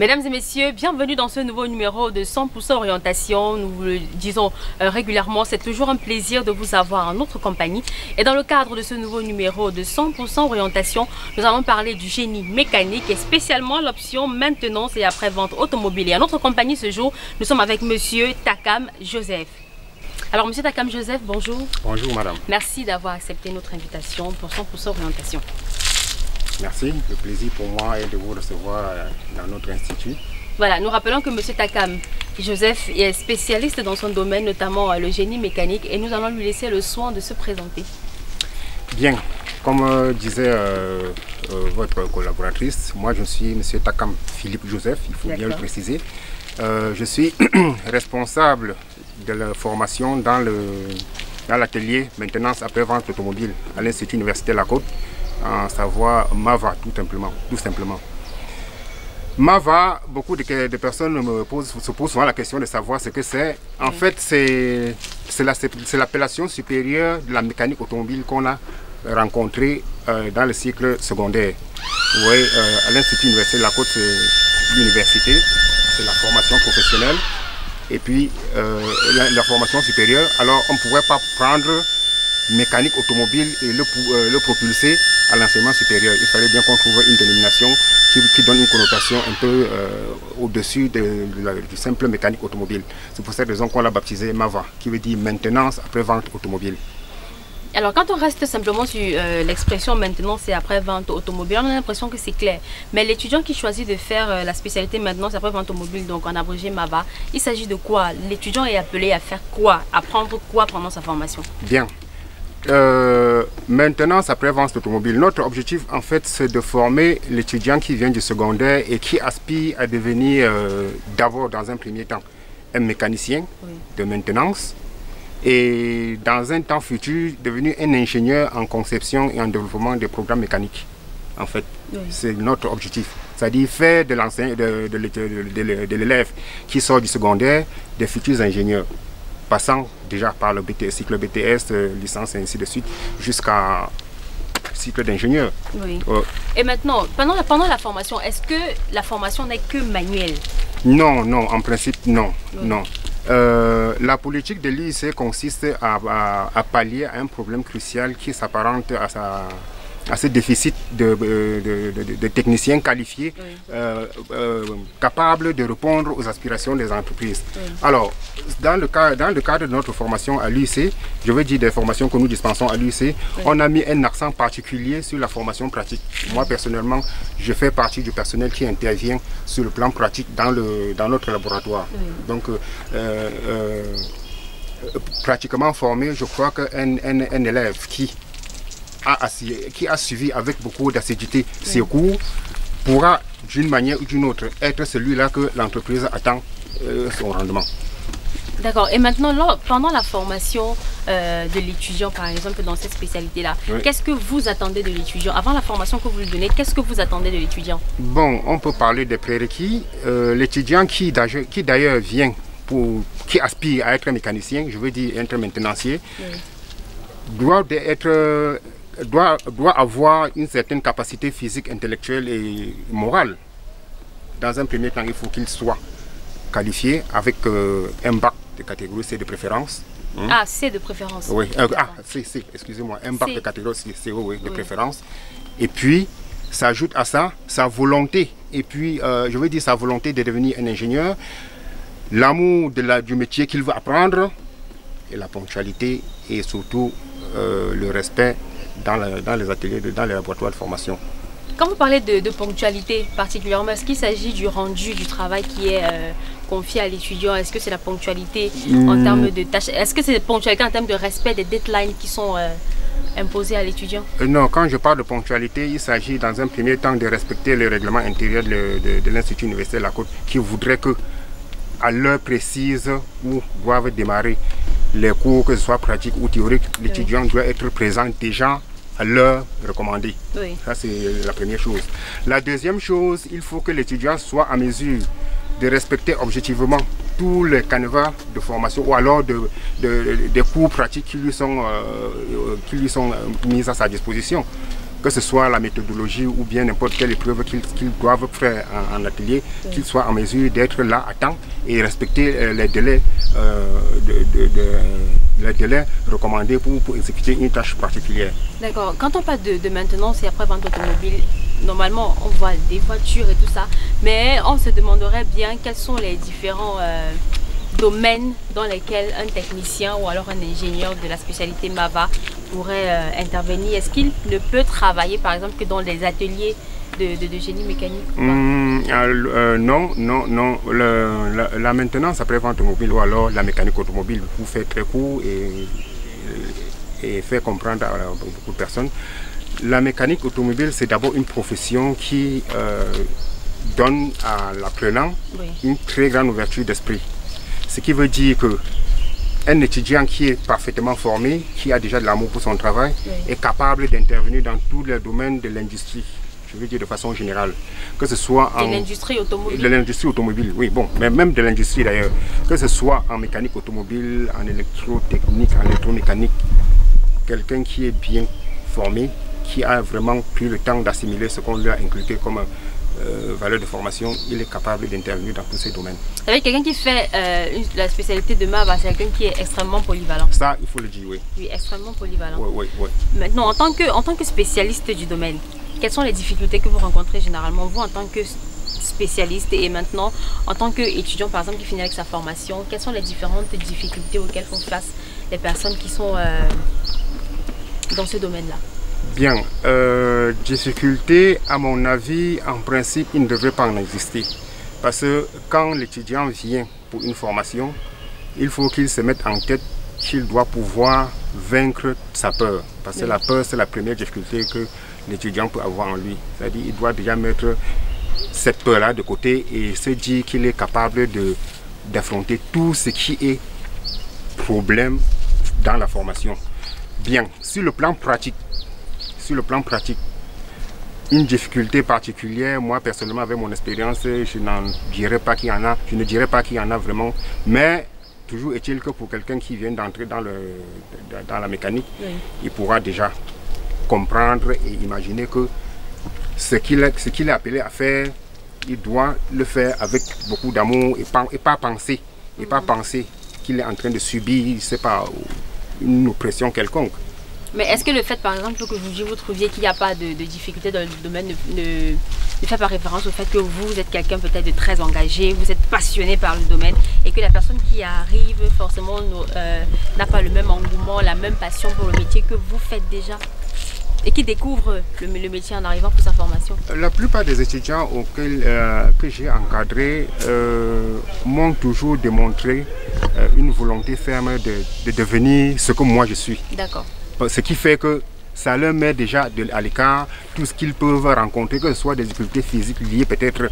Mesdames et messieurs, bienvenue dans ce nouveau numéro de 100% orientation. Nous vous le disons régulièrement, c'est toujours un plaisir de vous avoir en notre compagnie. Et dans le cadre de ce nouveau numéro de 100% orientation, nous allons parler du génie mécanique et spécialement l'option maintenance et après-vente automobile. Et à notre compagnie ce jour, nous sommes avec Monsieur Takam Joseph. Alors Monsieur Takam Joseph, bonjour. Bonjour madame. Merci d'avoir accepté notre invitation pour 100% orientation. Merci, le plaisir pour moi est de vous recevoir dans notre institut. Voilà, nous rappelons que M. Takam Joseph est spécialiste dans son domaine, notamment le génie mécanique, et nous allons lui laisser le soin de se présenter. Bien, comme disait votre collaboratrice, moi je suis M. Takam Philippe Joseph, il faut bien le préciser. Je suis responsable de la formation dans l'atelier maintenance après-vente automobile à l'Institut Université La Côte, en savoir MAVA tout simplement. MAVA, beaucoup de personnes se posent souvent la question de savoir ce que c'est. En fait, c'est l'appellation supérieure de la mécanique automobile qu'on a rencontrée dans le cycle secondaire. Vous voyez, à l'Institut Université de La Côte, c'est l'université, c'est la formation professionnelle. Et puis, la formation supérieure, alors on ne pouvait pas prendre mécanique automobile et le propulser à l'enseignement supérieur. Il fallait bien qu'on trouve une dénomination qui donne une connotation un peu au-dessus du simple mécanique automobile. C'est pour cette raison qu'on l'a baptisé MAVA, qui veut dire maintenance après-vente automobile. Alors quand on reste simplement sur l'expression maintenance et après-vente automobile, on a l'impression que c'est clair. Mais l'étudiant qui choisit de faire la spécialité maintenance après-vente automobile, donc en abrégé MAVA, il s'agit de quoi? L'étudiant est appelé à faire quoi? Apprendre quoi pendant sa formation? Bien. Maintenance après-vente automobile. Notre objectif en fait c'est de former l'étudiant qui vient du secondaire et qui aspire à devenir d'abord dans un premier temps un mécanicien de maintenance et dans un temps futur devenir un ingénieur en conception et en développement des programmes mécaniques. En fait, c'est notre objectif. C'est-à-dire faire de l'élève qui sort du secondaire des futurs ingénieurs, passant déjà par le cycle BTS, licence et ainsi de suite, jusqu'à cycle d'ingénieur. Oui. Et maintenant, pendant la formation, est-ce que la formation n'est que manuelle? Non, non, en principe, non. Non. La politique de l'IUC consiste à pallier à un problème crucial qui s'apparente à ce déficit de techniciens qualifiés capables de répondre aux aspirations des entreprises. Alors, dans le cadre de notre formation à l'UIC, je veux dire des formations que nous dispensons à l'UIC, on a mis un accent particulier sur la formation pratique. Moi, personnellement, je fais partie du personnel qui intervient sur le plan pratique dans notre laboratoire. Donc, pratiquement formé, je crois qu'un élève qui a suivi avec beaucoup d'assiduité ses cours pourra d'une manière ou d'une autre être celui-là que l'entreprise attend son rendement. D'accord. Et maintenant, pendant la formation de l'étudiant, par exemple, dans cette spécialité-là, qu'est-ce que vous attendez de l'étudiant? Avant la formation que vous lui donnez, qu'est-ce que vous attendez de l'étudiant? Bon, on peut parler des prérequis. L'étudiant qui d'ailleurs vient, qui aspire à être mécanicien, je veux dire être maintenancier, doit avoir une certaine capacité physique, intellectuelle et morale. Dans un premier temps, il faut qu'il soit qualifié avec un bac de catégorie C de préférence. Ah, C de préférence. Oui, C, excusez-moi, un bac de catégorie C, de préférence. Et puis, s'ajoute à ça sa volonté, et puis je veux dire sa volonté de devenir un ingénieur, l'amour du métier qu'il veut apprendre, et la ponctualité, et surtout le respect dans les ateliers, dans les laboratoires de formation. Quand vous parlez de ponctualité particulièrement, est-ce qu'il s'agit du rendu du travail qui est confié à l'étudiant? Est-ce que c'est la ponctualité en termes de tâches? Est-ce que c'est la ponctualité en termes de respect des deadlines qui sont imposés à l'étudiant? Non, quand je parle de ponctualité, il s'agit dans un premier temps de respecter le règlement intérieur de l'Institut Université de La Côte qui voudrait que à l'heure précise où doivent démarrer les cours, que ce soit pratiques ou théoriques, l'étudiant doit être présent déjà à l'heure recommandée. Ça, c'est la première chose. La deuxième chose, il faut que l'étudiant soit en mesure de respecter objectivement tous les canevas de formation ou alors des cours pratiques qui lui sont mis à sa disposition. que ce soit la méthodologie ou bien n'importe quelle épreuve qu'ils doivent faire en atelier, qu'ils soient en mesure d'être là à temps et respecter les délais, les délais recommandés pour exécuter une tâche particulière. D'accord. Quand on parle de maintenance et après-vente automobile, normalement on voit des voitures et tout ça, mais on se demanderait bien quels sont les différents domaines dans lesquels un technicien ou alors un ingénieur de la spécialité MAVA pourrait intervenir. Est-ce qu'il ne peut travailler par exemple que dans les ateliers de génie mécanique non. La maintenance après-vente automobile ou alors la mécanique automobile, vous faites très court et fait comprendre à beaucoup de personnes. La mécanique automobile, c'est d'abord une profession qui donne à l'apprenant une très grande ouverture d'esprit. Ce qui veut dire qu'un étudiant qui est parfaitement formé, qui a déjà de l'amour pour son travail, est capable d'intervenir dans tous les domaines de l'industrie. Je veux dire de façon générale, que ce soit en... De l'industrie automobile. De l'industrie automobile, oui, bon, mais même de l'industrie d'ailleurs. Que ce soit en mécanique automobile, en électrotechnique, en électromécanique. Quelqu'un qui est bien formé, qui a vraiment pris le temps d'assimiler ce qu'on lui a inculqué comme valeur de formation, il est capable d'intervenir dans tous ces domaines. Avec quelqu'un qui fait la spécialité de MAVA, c'est quelqu'un qui est extrêmement polyvalent. Ça, il faut le dire, oui. Oui, extrêmement polyvalent. Oui. Maintenant, en tant que spécialiste du domaine, quelles sont les difficultés que vous rencontrez généralement, vous en tant que spécialiste et maintenant en tant qu'étudiant par exemple qui finit avec sa formation, quelles sont les différentes difficultés auxquelles font face les personnes qui sont dans ce domaine-là? Bien, difficultés, à mon avis, en principe, il ne devrait pas en exister. Parce que quand l'étudiant vient pour une formation, il faut qu'il se mette en tête qu'il doit pouvoir vaincre sa peur. Parce que la peur, c'est la première difficulté que l'étudiant peut avoir en lui. C'est-à-dire qu'il doit déjà mettre cette peur-là de côté et se dire qu'il est capable d'affronter tout ce qui est problème dans la formation. Bien, sur le plan pratique, une difficulté particulière, moi personnellement avec mon expérience, je ne dirais pas qu'il y en a vraiment, mais toujours est-il que pour quelqu'un qui vient d'entrer dans la mécanique, il pourra déjà comprendre et imaginer que ce qu'il est appelé à faire, il doit le faire avec beaucoup d'amour et pas penser qu'il est en train de subir, je sais pas, une oppression quelconque. Mais est-ce que le fait, par exemple, que vous trouviez qu'il n'y a pas de difficulté dans le domaine ne fait pas référence au fait que vous êtes quelqu'un peut-être de très engagé, vous êtes passionné par le domaine et que la personne qui arrive forcément n'a pas le même engouement, la même passion pour le métier que vous faites déjà et qui découvre le métier en arrivant pour sa formation? La plupart des étudiants que j'ai encadrés m'ont toujours démontré une volonté ferme de devenir ce que moi je suis. D'accord. Ce qui fait que ça leur met déjà à l'écart tout ce qu'ils peuvent rencontrer, que ce soit des difficultés physiques liées peut-être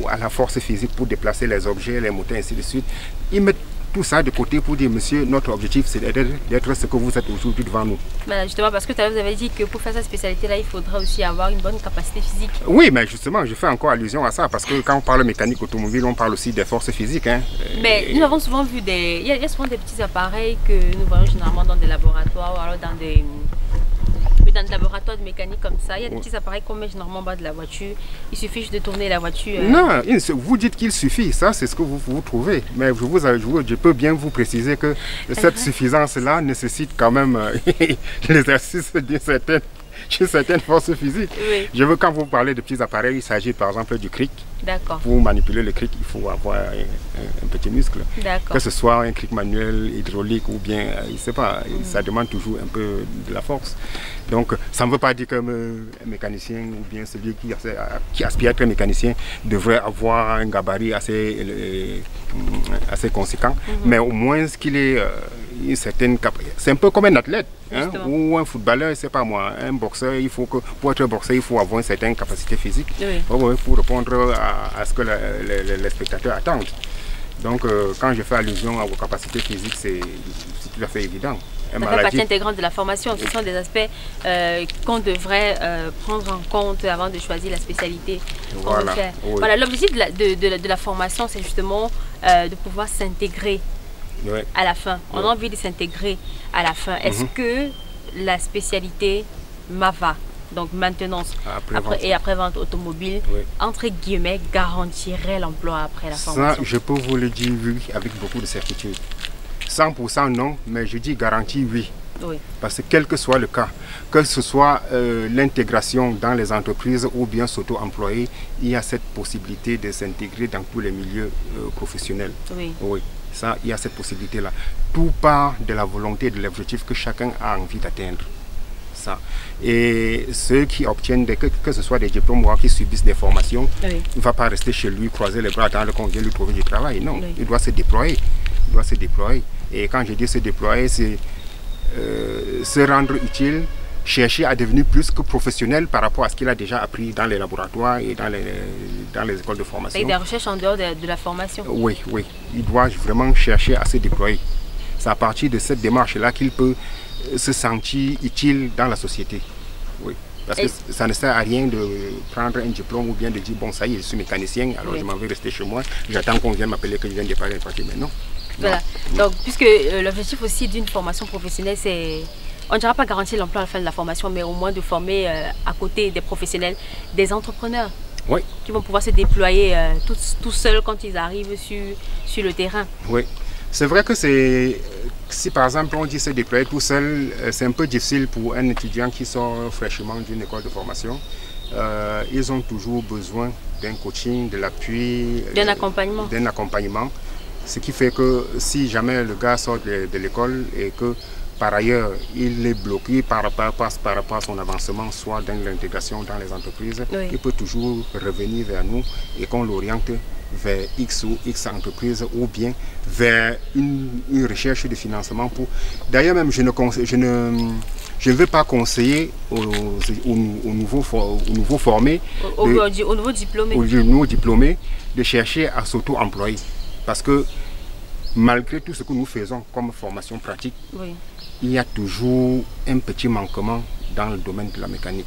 à la force physique pour déplacer les objets, les moteurs, ainsi de suite. Ils mettent tout ça de côté pour dire, monsieur, notre objectif c'est d'être ce que vous êtes aujourd'hui devant nous. Ben justement, parce que tout à l'heure vous avez dit que pour faire cette spécialité-là, il faudra aussi avoir une bonne capacité physique. Oui, mais justement, je fais encore allusion à ça, parce que quand on parle de mécanique automobile, on parle aussi des forces physiques. Hein. Mais nous avons souvent vu il y a souvent des petits appareils que nous voyons généralement dans des laboratoires ou alors dans des laboratoires de mécanique comme ça. Il y a des petits appareils qu'on met généralement en bas de la voiture. Il suffit juste de tourner la voiture. Non, vous dites qu'il suffit, ça c'est ce que vous trouvez. Mais je peux bien vous préciser que cette suffisance-là nécessite quand même l'exercice d'une certaine force physique. Oui. Quand vous parlez de petits appareils, il s'agit par exemple du cric. D'accord. Pour manipuler le cric, il faut avoir un petit muscle. D'accord. Que ce soit un cric manuel, hydraulique ou bien, je ne sais pas, ça demande toujours un peu de la force. Donc, ça ne veut pas dire qu'un mécanicien ou bien celui qui aspire à être un mécanicien devrait avoir un gabarit assez conséquent, mais au moins qu'il ait une certaine capacité. C'est un peu comme un athlète hein, ou un footballeur, je ne sais pas moi, un boxeur, pour être boxeur, il faut avoir une certaine capacité physique pour répondre à ce que les spectateurs attendent. Donc, quand je fais allusion à vos capacités physiques, c'est tout à fait évident. Ça fait partie intégrante de la formation. Ce sont des aspects qu'on devrait prendre en compte avant de choisir la spécialité qu'on veut faire. Oui. Voilà, l'objectif de la formation, c'est justement de pouvoir s'intégrer à la fin. On a envie de s'intégrer à la fin. Est-ce que la spécialité MAVA, donc maintenance et après-vente automobile, entre guillemets, garantirait l'emploi après la formation? Ça, je peux vous le dire oui, avec beaucoup de certitude. 100% non, mais je dis garantie oui. Oui. Parce que quel que soit le cas, que ce soit l'intégration dans les entreprises ou bien s'auto-employer, il y a cette possibilité de s'intégrer dans tous les milieux professionnels. Oui. Oui, ça, il y a cette possibilité-là. Tout part de la volonté, de l'objectif que chacun a envie d'atteindre. Ça. Et ceux qui obtiennent, que ce soit des diplômes ou qui subissent des formations, il ne va pas rester chez lui, croiser les bras, attendre qu'on vienne lui trouver du travail. Non, il doit se déployer. Il doit se déployer. Et quand je dis se déployer, c'est se rendre utile, chercher à devenir plus que professionnel par rapport à ce qu'il a déjà appris dans les laboratoires et dans les écoles de formation. Et des recherches en dehors de la formation. Oui, oui. Il doit vraiment chercher à se déployer. C'est à partir de cette démarche-là qu'il peut se sentir utile dans la société. Oui. Parce que ça ne sert à rien de prendre un diplôme ou bien de dire bon ça y est, je suis mécanicien, alors je m'en vais rester chez moi, j'attends qu'on vienne m'appeler, que je vienne dépanner les papiers, mais non. Voilà. Donc, puisque l'objectif aussi d'une formation professionnelle, c'est, on ne dira pas garantir l'emploi à la fin de la formation, mais au moins de former à côté des professionnels, des entrepreneurs qui vont pouvoir se déployer tout seuls quand ils arrivent sur le terrain. Oui, c'est vrai que si par exemple on dit se déployer tout seul, c'est un peu difficile pour un étudiant qui sort fraîchement d'une école de formation. Ils ont toujours besoin d'un coaching, de l'appui, d'un accompagnement. Ce qui fait que si jamais le gars sort de l'école et que par ailleurs il est bloqué par rapport à son avancement, soit dans l'intégration dans les entreprises, il peut toujours revenir vers nous et qu'on l'oriente vers X ou X entreprises ou bien vers une recherche de financement. D'ailleurs même je ne veux pas conseiller aux nouveaux formés, aux nouveaux diplômés de chercher à s'auto-employer. Parce que malgré tout ce que nous faisons comme formation pratique, il y a toujours un petit manquement dans le domaine de la mécanique.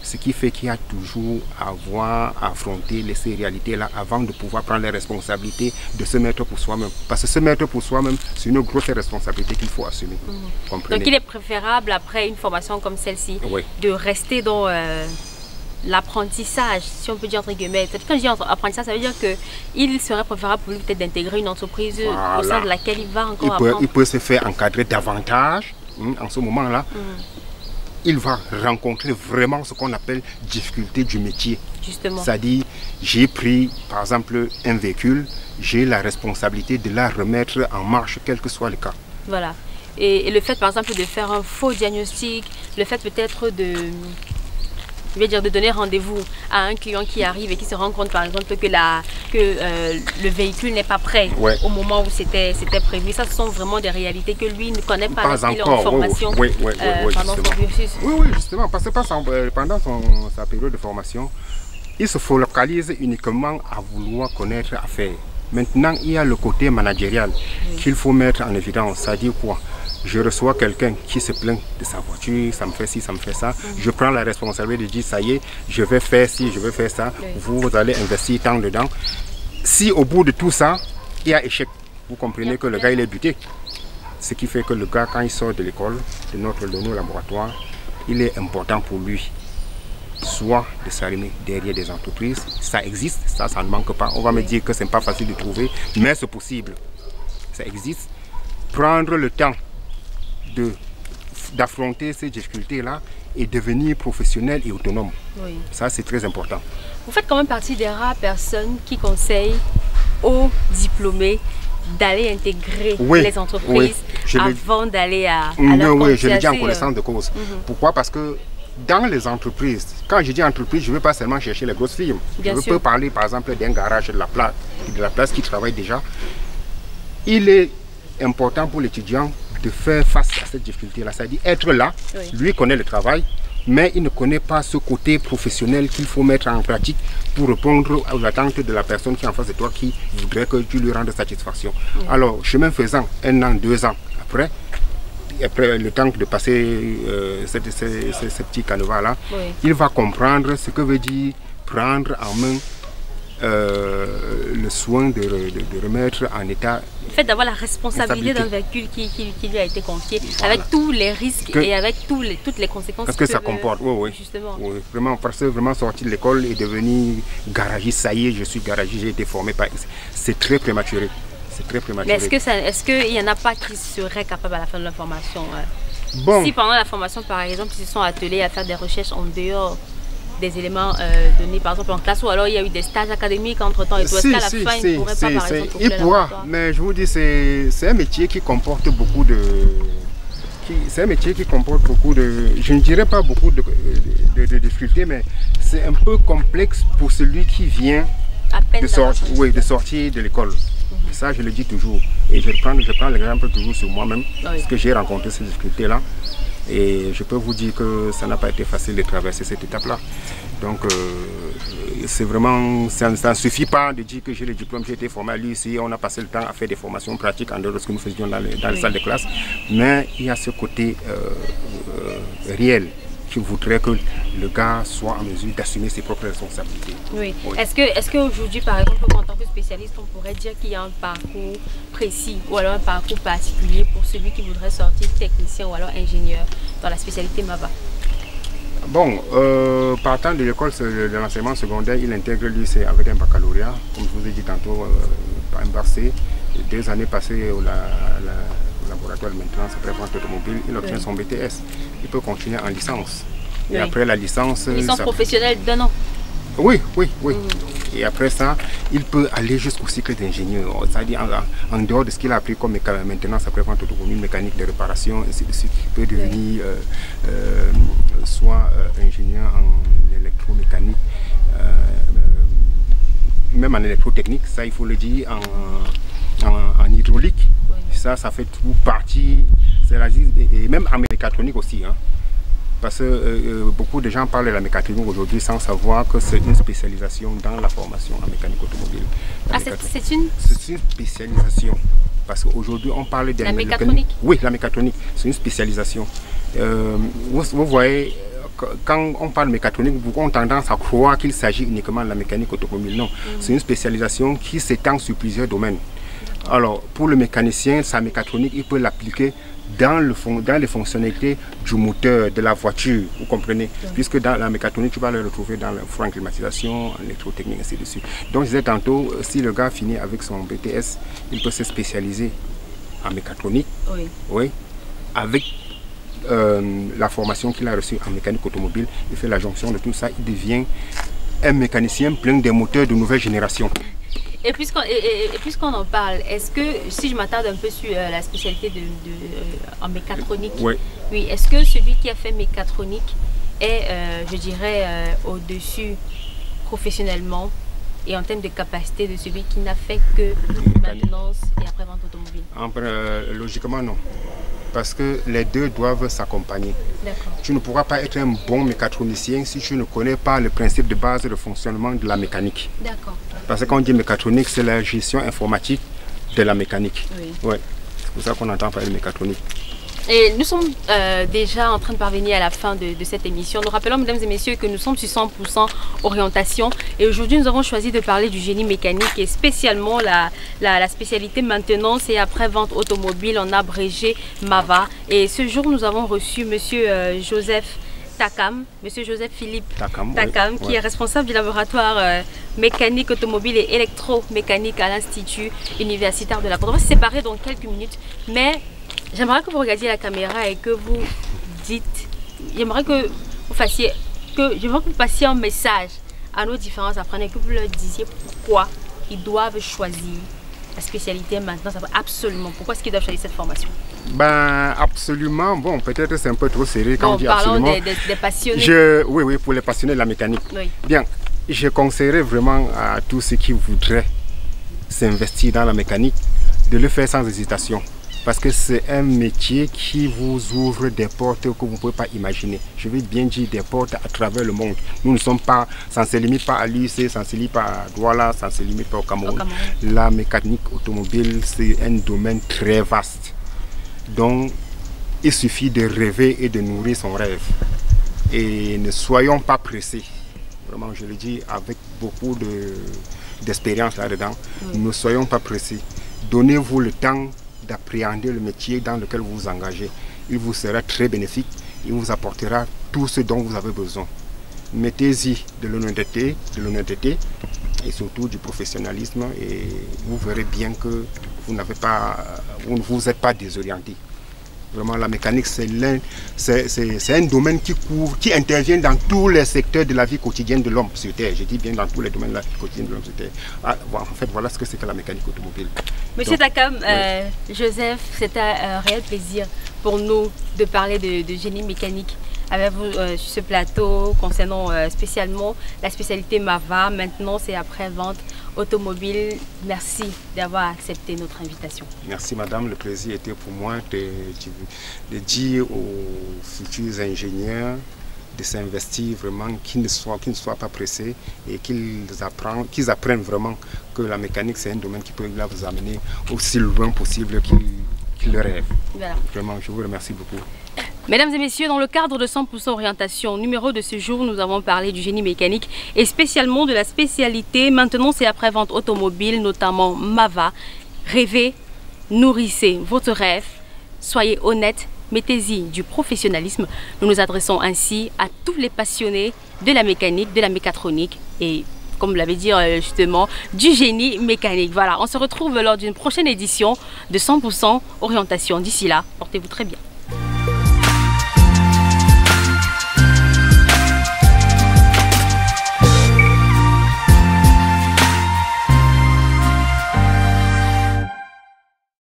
Ce qui fait qu'il y a toujours à affronter ces réalités-là avant de pouvoir prendre les responsabilités de se mettre pour soi-même. Parce que se mettre pour soi-même, c'est une grosse responsabilité qu'il faut assumer. Donc il est préférable, après une formation comme celle-ci, de rester dans l'apprentissage, si on peut dire entre guillemets. Quand je dis apprentissage, ça veut dire qu'il serait préférable pour lui peut-être d'intégrer une entreprise au sein de laquelle il va encore apprendre. Il peut se faire encadrer davantage en ce moment-là. Il va rencontrer vraiment ce qu'on appelle difficulté du métier. Justement. C'est-à-dire, j'ai pris par exemple un véhicule, j'ai la responsabilité de la remettre en marche, quel que soit le cas. Voilà. Et le fait par exemple de faire un faux diagnostic, le fait peut-être de donner rendez-vous à un client qui arrive et qui se rend compte par exemple que le véhicule n'est pas prêt au moment où c'était prévu. Ça, ce sont vraiment des réalités que lui ne connaît pas qu'il est en formation pendant son cursus. Oui, justement, parce que pendant sa période de formation, il se focalise uniquement à vouloir connaître à faire. Maintenant, il y a le côté managérial qu'il faut mettre en évidence. Ça dit quoi? Je reçois quelqu'un qui se plaint de sa voiture, ça me fait ci, ça me fait ça. Je prends la responsabilité de dire, ça y est, je vais faire ci, je vais faire ça. Vous allez investir tant dedans. Si au bout de tout ça, il y a échec, vous comprenez que le gars, il est buté. Ce qui fait que le gars, quand il sort de l'école, de nos laboratoires, il est important pour lui, soit de s'arrimer derrière des entreprises. Ça existe, ça ne manque pas. On va me dire que ce n'est pas facile de trouver, mais c'est possible. Ça existe. Prendre le temps d'affronter ces difficultés-là et devenir professionnel et autonome. Ça, c'est très important. Vous faites quand même partie des rares personnes qui conseillent aux diplômés d'aller intégrer les entreprises avant d'aller à leur Oui, je le dis en connaissance de cause. Pourquoi? Parce que dans les entreprises, quand je dis entreprise, je ne veux pas seulement chercher les grosses firmes. Je peux parler par exemple d'un garage de la place qui travaille déjà. Il est important pour l'étudiant de faire face à cette difficulté-là, c'est-à-dire être là, lui connaît le travail, mais il ne connaît pas ce côté professionnel qu'il faut mettre en pratique pour répondre aux attentes de la personne qui est en face de toi, qui voudrait que tu lui rendes satisfaction. Alors, chemin faisant, 1 an, 2 ans après le temps de passer ce petit canevas-là, il va comprendre ce que veut dire prendre en main le soin de remettre en état. Le fait d'avoir la responsabilité d'un véhicule qui lui a été confié, voilà, avec tous les risques et avec toutes les conséquences. Parce que ça comporte, oui, justement. Oui, vraiment, parce que vraiment sorti de l'école et devenu garagiste, ça y est, je suis garagiste, j'ai été formé par... C'est très prématuré. C'est très prématuré. Mais est-ce qu'il n'y en a pas qui seraient capables à la fin de la formation bon. Si pendant la formation, par exemple, ils se sont attelés à faire des recherches en dehors des éléments donnés par exemple en classe, ou alors il y a eu des stages académiques entre temps et tout, est-ce qu'à la fin il ne pourrait pas par exemple il pourra, mais je vous dis c'est un métier qui comporte beaucoup de... C'est un métier qui comporte beaucoup de... Je ne dirais pas beaucoup de difficultés, mais c'est un peu complexe pour celui qui vient de sortir de l'école. Ça, je le dis toujours. Et je prends l'exemple toujours sur moi-même, parce que j'ai rencontré ces difficultés-là. Et je peux vous dire que ça n'a pas été facile de traverser cette étape-là. Donc, c'est vraiment, ça ne suffit pas de dire que j'ai le diplôme, j'ai été formé à l'UICI, on a passé le temps à faire des formations pratiques en dehors de ce que nous faisions dans les salles de classe. Mais il y a ce côté réel qui voudrait que le gars soit en mesure d'assumer ses propres responsabilités. Oui. Est-ce qu'aujourd'hui, par exemple, en tant que spécialiste, on pourrait dire qu'il y a un parcours précis ou alors un parcours particulier pour celui qui voudrait sortir technicien ou alors ingénieur dans la spécialité MAVA? Bon, partant de l'école de l'enseignement secondaire, il intègre l'UICI avec un baccalauréat, comme je vous ai dit tantôt, par un BAC. 2 années passées au laboratoire de maintenance après-vente automobile, il obtient son BTS. Il peut continuer en licence. Et après la licence... Licence professionnelle d'1 an. Oui. Et après ça, il peut aller jusqu'au cycle d'ingénieur. C'est-à-dire en dehors de ce qu'il a appris comme maintenance après-vente automobile, mécanique de réparation, ainsi de suite, il peut devenir soit ingénieur en électromécanique, même en électrotechnique, ça il faut le dire, en hydraulique. Ça fait tout partie, et même en mécatronique aussi. Hein. Parce que beaucoup de gens parlent de la mécatronique aujourd'hui sans savoir que c'est une spécialisation dans la formation en mécanique automobile. C'est une spécialisation. Parce qu'aujourd'hui on parle de la mécatronique. Oui, la mécatronique, c'est une spécialisation. Vous voyez, quand on parle mécatronique, beaucoup ont tendance à croire qu'il s'agit uniquement de la mécanique automobile. Non, c'est une spécialisation qui s'étend sur plusieurs domaines. Alors, pour le mécanicien, sa mécatronique, il peut l'appliquer dans les fonctionnalités du moteur, de la voiture, vous comprenez? Puisque dans la mécatronique, tu vas le retrouver dans le four en climatisation, en électrotechnique, ainsi de suite. Donc, je disais tantôt, si le gars finit avec son BTS, il peut se spécialiser en mécatronique, avec la formation qu'il a reçue en mécanique automobile. Il fait la jonction de tout ça, il devient un mécanicien plein des moteurs de nouvelle génération. Et puisqu'on en parle, est-ce que, si je m'attarde un peu sur la spécialité en mécatronique, est-ce que celui qui a fait mécatronique est, je dirais, au-dessus professionnellement et en termes de capacité de celui qui n'a fait que maintenance et après-vente automobile? Logiquement, non. Parce que les deux doivent s'accompagner. Tu ne pourras pas être un bon mécatronicien si tu ne connais pas le principe de base de fonctionnement de la mécanique. Parce que quand on dit mécatronique, c'est la gestion informatique de la mécanique. C'est pour ça qu'on entend parler de mécatronique. Et nous sommes déjà en train de parvenir à la fin de cette émission. Nous rappelons, mesdames et messieurs, que nous sommes sur 100% orientation. Et aujourd'hui, nous avons choisi de parler du génie mécanique et spécialement la spécialité maintenance et après-vente automobile, en abrégé MAVA. Et ce jour, nous avons reçu monsieur Joseph Takam, monsieur Joseph Philippe Takam, qui est responsable du laboratoire mécanique automobile et électromécanique à l'Institut universitaire de la Côte. On va se séparer dans quelques minutes, mais j'aimerais que vous regardiez la caméra et que vous dites, j'aimerais que vous passiez un message à nos différents apprenants et que vous leur disiez pourquoi ils doivent choisir la spécialité maintenant. Absolument, pourquoi est-ce qu'ils doivent choisir cette formation? Ben absolument, bon peut-être c'est un peu trop serré quand on dit absolument. Des passionnés. Oui, pour les passionnés de la mécanique. Bien, je conseillerais vraiment à tous ceux qui voudraient s'investir dans la mécanique de le faire sans hésitation. Parce que c'est un métier qui vous ouvre des portes que vous ne pouvez pas imaginer. Je veux bien dire des portes à travers le monde. Nous ne sommes pas, ça ne se limite pas à l'UICI, ça ne se limite pas à Douala, ça ne se limite pas au Cameroun. La mécanique automobile, c'est un domaine très vaste. Donc, il suffit de rêver et de nourrir son rêve. Et ne soyons pas pressés. Vraiment, je le dis avec beaucoup d'expérience là-dedans. Ne soyons pas pressés. Donnez-vous le temps d'appréhender le métier dans lequel vous vous engagez. Il vous sera très bénéfique. Il vous apportera tout ce dont vous avez besoin. Mettez-y de l'honnêteté et surtout du professionnalisme et vous verrez bien que vous ne vous êtes pas désorienté. Vraiment, la mécanique, c'est un domaine qui intervient dans tous les secteurs de la vie quotidienne de l'homme sur Terre. Je dis bien dans tous les domaines de la vie quotidienne de l'homme sur Terre. En fait, voilà ce que c'est que la mécanique automobile. Monsieur Takam, Joseph, c'était un réel plaisir pour nous de parler de génie mécanique avec vous sur ce plateau concernant spécialement la spécialité MAVA. Maintenant, c'est après-vente automobile. Merci d'avoir accepté notre invitation. Merci madame, le plaisir était pour moi de dire aux futurs ingénieurs de s'investir vraiment, qu'ils ne soient pas pressés et qu'ils apprennent vraiment que la mécanique c'est un domaine qui peut vous amener aussi loin possible qu'ils le rêvent. Voilà. Vraiment, je vous remercie beaucoup. Mesdames et messieurs, dans le cadre de 100% orientation numéro de ce jour, nous avons parlé du génie mécanique et spécialement de la spécialité maintenance et après-vente automobile, notamment MAVA. Rêvez, nourrissez votre rêve, soyez honnête, mettez-y du professionnalisme. Nous nous adressons ainsi à tous les passionnés de la mécanique, de la mécatronique et, comme vous l'avez dit justement, du génie mécanique. Voilà, on se retrouve lors d'une prochaine édition de 100% orientation. D'ici là, portez-vous très bien.